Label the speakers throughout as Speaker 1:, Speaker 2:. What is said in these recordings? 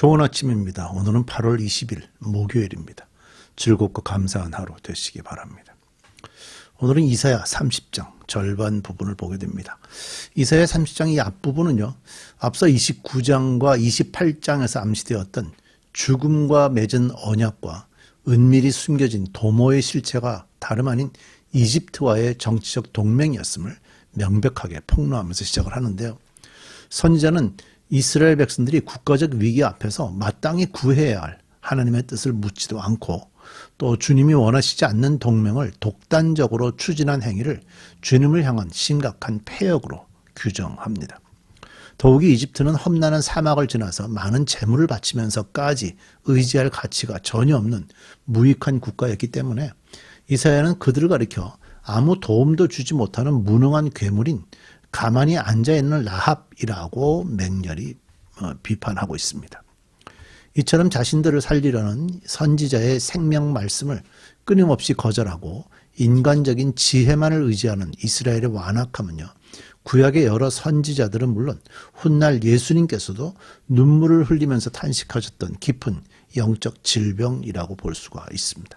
Speaker 1: 좋은 아침입니다. 오늘은 8월 20일 목요일입니다. 즐겁고 감사한 하루 되시기 바랍니다. 오늘은 이사야 30장 절반 부분을 보게 됩니다. 이사야 30장 이 앞부분은요, 앞서 29장과 28장에서 암시되었던 죽음과 맺은 언약과 은밀히 숨겨진 도모의 실체가 다름 아닌 이집트와의 정치적 동맹이었음을 명백하게 폭로하면서 시작을 하는데요. 선지자는 이스라엘 백성들이 국가적 위기 앞에서 마땅히 구해야 할 하나님의 뜻을 묻지도 않고 또 주님이 원하시지 않는 동맹을 독단적으로 추진한 행위를 주님을 향한 심각한 패역으로 규정합니다. 더욱이 이집트는 험난한 사막을 지나서 많은 재물을 바치면서까지 의지할 가치가 전혀 없는 무익한 국가였기 때문에 이사야는 그들을 가리켜 아무 도움도 주지 못하는 무능한 괴물인 가만히 앉아있는 라합이라고 맹렬히 비판하고 있습니다. 이처럼 자신들을 살리려는 선지자의 생명 말씀을 끊임없이 거절하고 인간적인 지혜만을 의지하는 이스라엘의 완악함은요, 구약의 여러 선지자들은 물론 훗날 예수님께서도 눈물을 흘리면서 탄식하셨던 깊은 영적 질병이라고 볼 수가 있습니다.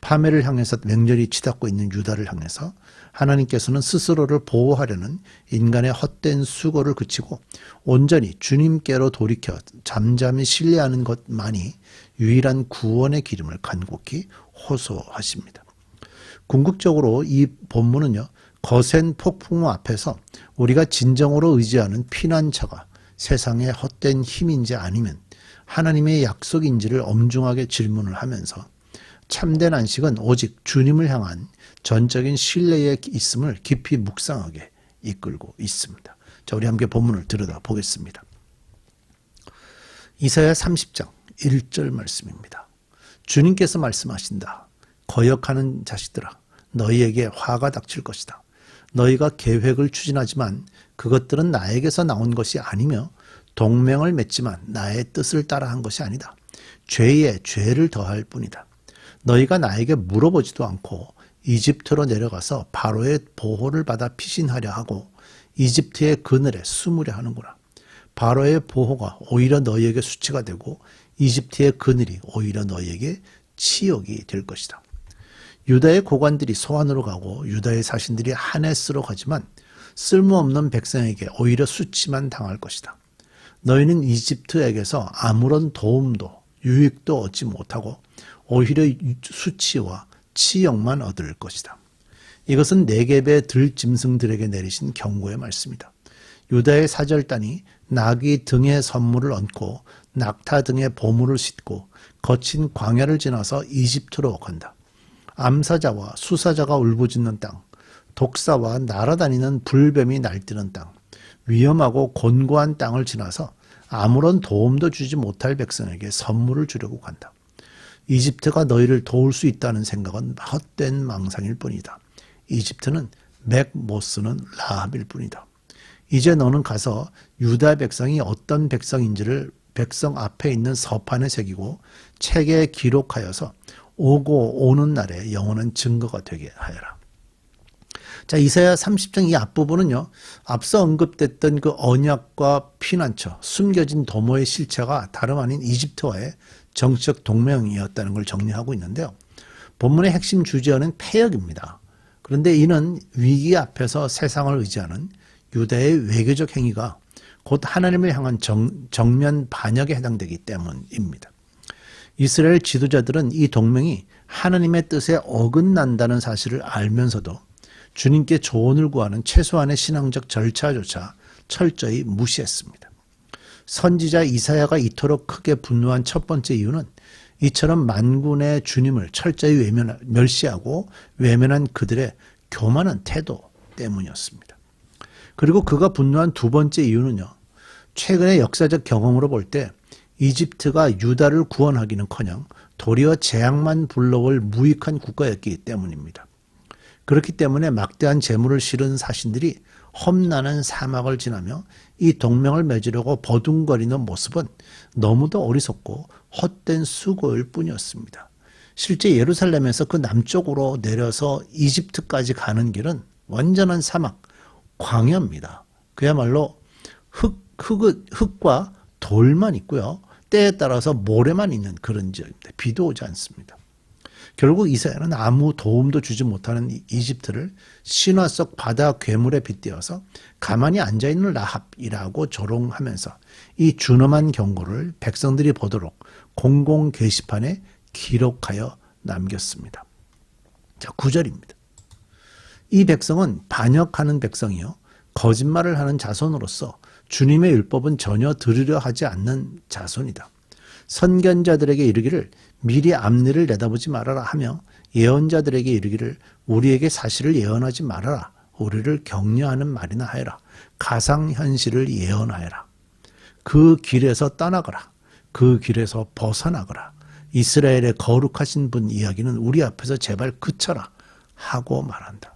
Speaker 1: 파멸을 향해서 맹렬히 치닫고 있는 유다를 향해서 하나님께서는 스스로를 보호하려는 인간의 헛된 수고를 그치고 온전히 주님께로 돌이켜 잠잠히 신뢰하는 것만이 유일한 구원의 기름을 간곡히 호소하십니다. 궁극적으로 이 본문은요, 거센 폭풍우 앞에서 우리가 진정으로 의지하는 피난처가 세상의 헛된 힘인지 아니면 하나님의 약속인지를 엄중하게 질문을 하면서 참된 안식은 오직 주님을 향한 전적인 신뢰에 있음을 깊이 묵상하게 이끌고 있습니다. 자, 우리 함께 본문을 들여다보겠습니다. 이사야 30장 1절 말씀입니다. 주님께서 말씀하신다. 거역하는 자식들아, 너희에게 화가 닥칠 것이다. 너희가 계획을 추진하지만 그것들은 나에게서 나온 것이 아니며 동맹을 맺지만 나의 뜻을 따라한 것이 아니다. 죄에 죄를 더할 뿐이다. 너희가 나에게 물어보지도 않고 이집트로 내려가서 바로의 보호를 받아 피신하려 하고 이집트의 그늘에 숨으려 하는구나. 바로의 보호가 오히려 너희에게 수치가 되고 이집트의 그늘이 오히려 너희에게 치욕이 될 것이다. 유다의 고관들이 소환으로 가고 유다의 사신들이 하네스로 가지만 쓸모없는 백성에게 오히려 수치만 당할 것이다. 너희는 이집트에게서 아무런 도움도 유익도 얻지 못하고 오히려 수치와 치욕만 얻을 것이다. 이것은 네겝의 들짐승들에게 내리신 경고의 말씀이다. 유다의 사절단이 나귀 등의 선물을 얹고 낙타 등의 보물을 싣고 거친 광야를 지나서 이집트로 간다. 암사자와 수사자가 울부짖는 땅, 독사와 날아다니는 불뱀이 날뛰는 땅, 위험하고 곤고한 땅을 지나서 아무런 도움도 주지 못할 백성에게 선물을 주려고 간다. 이집트가 너희를 도울 수 있다는 생각은 헛된 망상일 뿐이다. 이집트는 맥 못 쓰는 라합일 뿐이다. 이제 너는 가서 유다 백성이 어떤 백성인지를 백성 앞에 있는 서판에 새기고 책에 기록하여서 오고 오는 날에 영원한 증거가 되게 하여라. 자, 이사야 30장 이 앞부분은요, 앞서 언급됐던 그 언약과 피난처, 숨겨진 도모의 실체가 다름 아닌 이집트와의 정치적 동맹이었다는 걸 정리하고 있는데요. 본문의 핵심 주제어는 패역입니다. 그런데 이는 위기 앞에서 세상을 의지하는 유다의 외교적 행위가 곧 하나님을 향한 정면 반역에 해당되기 때문입니다. 이스라엘 지도자들은 이 동맹이 하나님의 뜻에 어긋난다는 사실을 알면서도 주님께 조언을 구하는 최소한의 신앙적 절차조차 철저히 무시했습니다. 선지자 이사야가 이토록 크게 분노한 첫 번째 이유는 이처럼 만군의 주님을 철저히 멸시하고 외면한 그들의 교만한 태도 때문이었습니다. 그리고 그가 분노한 두 번째 이유는요, 최근의 역사적 경험으로 볼 때 이집트가 유다를 구원하기는커녕 도리어 재앙만 불러올 무익한 국가였기 때문입니다. 그렇기 때문에 막대한 재물을 실은 사신들이 험난한 사막을 지나며 이 동맹을 맺으려고 버둥거리는 모습은 너무도 어리석고 헛된 수고일 뿐이었습니다. 실제 예루살렘에서 그 남쪽으로 내려서 이집트까지 가는 길은 완전한 사막, 광야입니다. 그야말로 흙과 돌만 있고요. 때에 따라서 모래만 있는 그런 지역입니다. 비도 오지 않습니다. 결국 이사야는 아무 도움도 주지 못하는 이집트를 신화 속 바다 괴물에 빗대어서 가만히 앉아있는 라합이라고 조롱하면서 이 준엄한 경고를 백성들이 보도록 공공 게시판에 기록하여 남겼습니다. 자, 9절입니다. 이 백성은 반역하는 백성이요 거짓말을 하는 자손으로서 주님의 율법은 전혀 들으려 하지 않는 자손이다. 선견자들에게 이르기를 미리 앞일을 내다보지 말아라 하며 예언자들에게 이르기를 우리에게 사실을 예언하지 말아라. 우리를 격려하는 말이나 하여라. 가상현실을 예언하여라. 그 길에서 떠나거라. 그 길에서 벗어나거라. 이스라엘의 거룩하신 분 이야기는 우리 앞에서 제발 그쳐라 하고 말한다.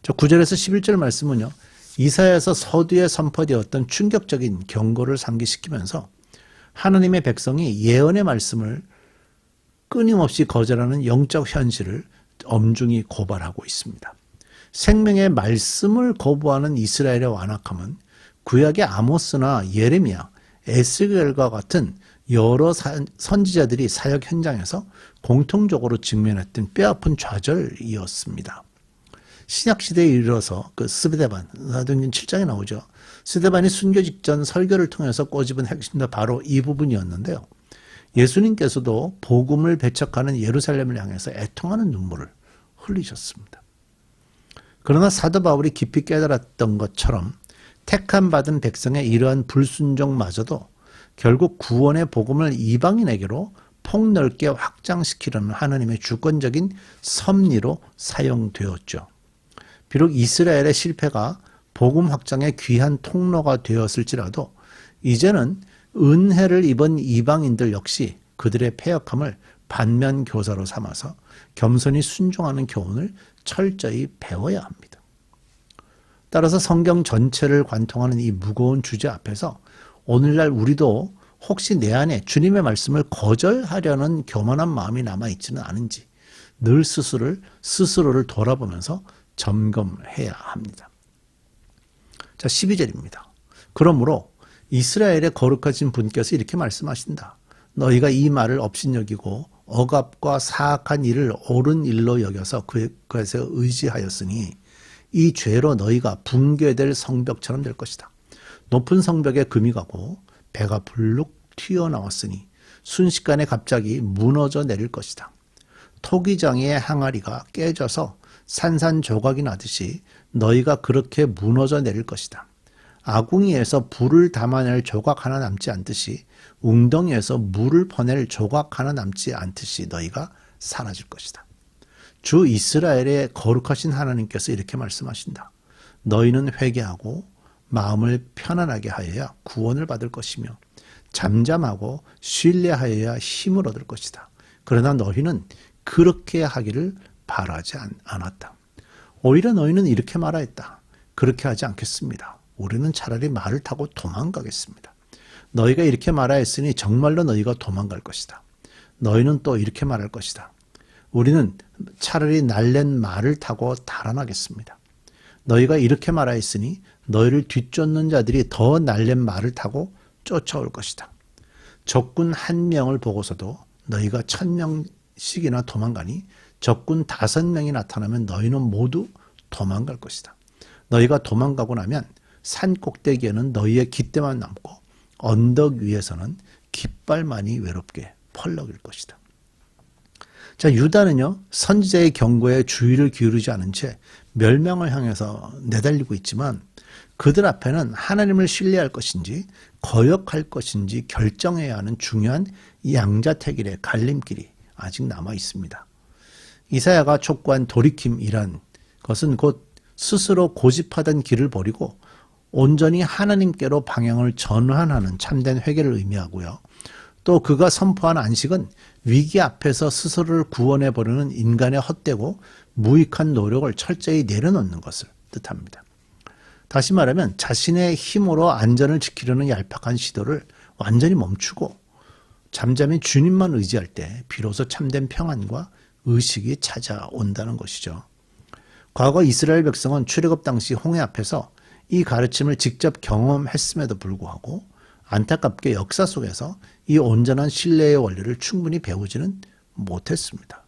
Speaker 1: 9절에서 11절 말씀은요. 이사야에서 서두에 선포되었던 충격적인 경고를 상기시키면서 하나님의 백성이 예언의 말씀을 끊임없이 거절하는 영적 현실을 엄중히 고발하고 있습니다. 생명의 말씀을 거부하는 이스라엘의 완악함은 구약의 아모스나 예레미야, 에스겔과 같은 여러 선지자들이 사역 현장에서 공통적으로 직면했던 뼈아픈 좌절이었습니다. 신약시대에 이르러서 그 스데반, 사도행전 7장에 나오죠. 스데반이 순교 직전 설교를 통해서 꼬집은 핵심도 바로 이 부분이었는데요. 예수님께서도 복음을 배척하는 예루살렘을 향해서 애통하는 눈물을 흘리셨습니다. 그러나 사도 바울이 깊이 깨달았던 것처럼 택함 받은 백성의 이러한 불순종마저도 결국 구원의 복음을 이방인에게로 폭넓게 확장시키려는 하나님의 주권적인 섭리로 사용되었죠. 비록 이스라엘의 실패가 복음 확장의 귀한 통로가 되었을지라도 이제는 은혜를 입은 이방인들 역시 그들의 패역함을 반면 교사로 삼아서 겸손히 순종하는 교훈을 철저히 배워야 합니다. 따라서 성경 전체를 관통하는 이 무거운 주제 앞에서 오늘날 우리도 혹시 내 안에 주님의 말씀을 거절하려는 교만한 마음이 남아있지는 않은지 늘 스스로를 돌아보면서 점검해야 합니다. 자, 12절입니다. 그러므로 이스라엘의 거룩하신 분께서 이렇게 말씀하신다. 너희가 이 말을 업신여기고 억압과 사악한 일을 옳은 일로 여겨서 그것에 의지하였으니 이 죄로 너희가 붕괴될 성벽처럼 될 것이다. 높은 성벽에 금이 가고 배가 불룩 튀어나왔으니 순식간에 갑자기 무너져 내릴 것이다. 토기장의 항아리가 깨져서 산산조각이 나듯이 너희가 그렇게 무너져 내릴 것이다. 아궁이에서 불을 담아낼 조각 하나 남지 않듯이 웅덩이에서 물을 퍼낼 조각 하나 남지 않듯이 너희가 사라질 것이다. 주 이스라엘의 거룩하신 하나님께서 이렇게 말씀하신다. 너희는 회개하고 마음을 편안하게 하여야 구원을 받을 것이며 잠잠하고 신뢰하여야 힘을 얻을 것이다. 그러나 너희는 그렇게 하기를 바라지 않았다. 오히려 너희는 이렇게 말하였다. 그렇게 하지 않겠습니다. 우리는 차라리 말을 타고 도망가겠습니다. 너희가 이렇게 말하였으니 정말로 너희가 도망갈 것이다. 너희는 또 이렇게 말할 것이다. 우리는 차라리 날랜 말을 타고 달아나겠습니다. 너희가 이렇게 말하였으니 너희를 뒤쫓는 자들이 더 날랜 말을 타고 쫓아올 것이다. 적군 1명을 보고서도 너희가 1000명씩이나 도망가니 적군 5명이 나타나면 너희는 모두 도망갈 것이다. 너희가 도망가고 나면 산 꼭대기에는 너희의 깃대만 남고 언덕 위에서는 깃발만이 외롭게 펄럭일 것이다. 자, 유다는요, 선지자의 경고에 주의를 기울이지 않은 채 멸망을 향해서 내달리고 있지만 그들 앞에는 하나님을 신뢰할 것인지 거역할 것인지 결정해야 하는 중요한 양자택일의 갈림길이 아직 남아 있습니다. 이사야가 촉구한 돌이킴이란 것은 곧 스스로 고집하던 길을 버리고 온전히 하나님께로 방향을 전환하는 참된 회개를 의미하고요. 또 그가 선포한 안식은 위기 앞에서 스스로를 구원해버리는 인간의 헛되고 무익한 노력을 철저히 내려놓는 것을 뜻합니다. 다시 말하면 자신의 힘으로 안전을 지키려는 얄팍한 시도를 완전히 멈추고 잠잠히 주님만 의지할 때 비로소 참된 평안과 의식이 찾아온다는 것이죠. 과거 이스라엘 백성은 출애굽 당시 홍해 앞에서 이 가르침을 직접 경험했음에도 불구하고 안타깝게 역사 속에서 이 온전한 신뢰의 원리를 충분히 배우지는 못했습니다.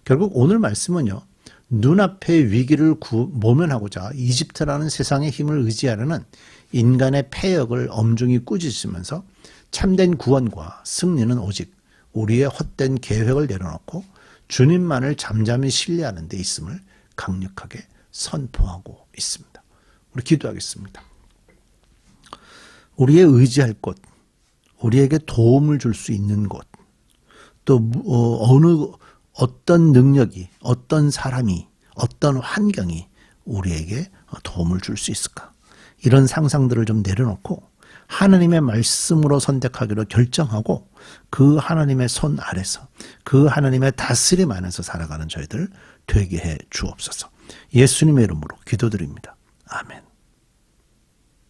Speaker 1: 결국 오늘 말씀은요, 눈앞의 위기를 모면하고자 이집트라는 세상의 힘을 의지하려는 인간의 패역을 엄중히 꾸짖으면서 참된 구원과 승리는 오직 우리의 헛된 계획을 내려놓고 주님만을 잠잠히 신뢰하는 데 있음을 강력하게 선포하고 있습니다. 우리 기도하겠습니다. 우리의 의지할 곳, 우리에게 도움을 줄 수 있는 곳, 또 어떤 능력이, 어떤 사람이, 어떤 환경이 우리에게 도움을 줄 수 있을까? 이런 상상들을 좀 내려놓고 하나님의 말씀으로 선택하기로 결정하고 그 하나님의 손 아래서, 그 하나님의 다스림 안에서 살아가는 저희들 되게 해 주옵소서. 예수님의 이름으로 기도드립니다. 아멘.